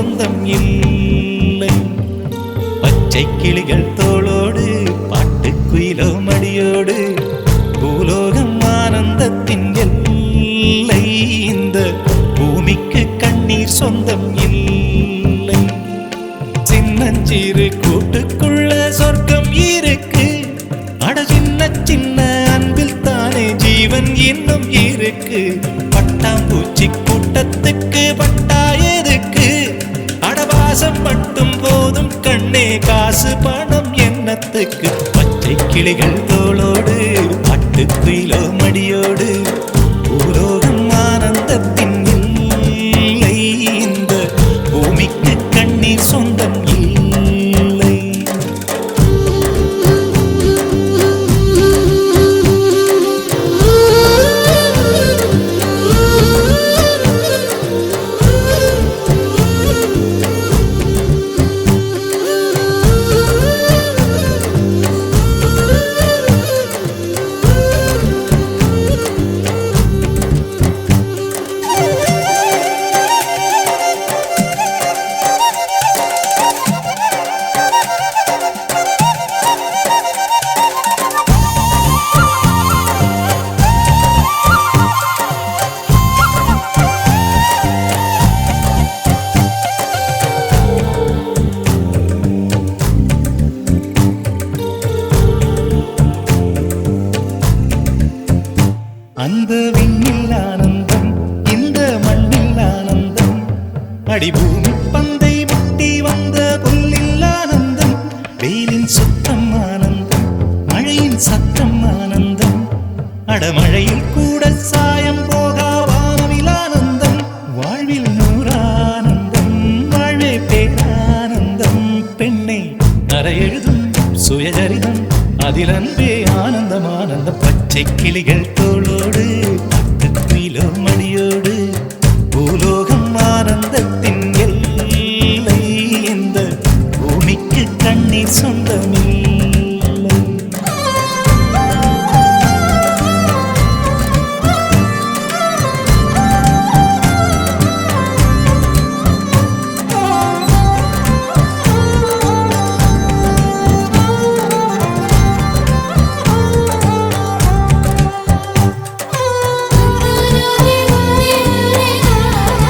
சொந்தம் இல்லை. பச்சை கிளிகள் தோளோடு பாட்டுக்குயிலோ மடியோடு பூலோகம் ஆனந்தத்தின் எல்லை. இந்த பூமிக்கு கண்ணீர் சொந்தம் இல்லை. சின்னஞ்சிறு கூட்டுக்குள்ள சொர்க்கம் இருக்கு. அட சின்ன சின்ன அன்பில் தானே ஜீவன் இன்னும் இருக்கு. பட்டாம்பூச்சி கூட்டத்துக்கு பட்டா எதுக்கு? அடவாசம் மட்டும் போதும் கண்ணே, காசு பணம் என்னத்துக்கு? பச்சை கிளிகள் தோளோடு பாட்டுக்குயிலோ மடியோடு பூலோகம் ஆனந்தத்தின் இல்லை. இந்த பூமிக்கு கண்ணீர் சொந்தம் இல்லை. அந்த விண்ணில் ஆனந்தம், இந்த மண்ணில் ஆனந்தம். அடிபூமி பந்தை முட்டி வந்த புல்லில் ஆனந்தம். வெயிலின் சுத்தம் ஆனந்தம், மழையின் சத்தம் ஆனந்தம். அடமழையில் கூட சாயம் போகா வானவில் ஆனந்தம். வாழ்வில் நூறானந்தம், வாழ்வே பேரானந்தம். பெண்ணை அறை எழுதும் சுயசரிதம், அதில் அன்பே ஆனந்தம் ஆனந்தம். பச்சை கிளிகள் தோளோடு பாட்டுக்குயிலோ மடி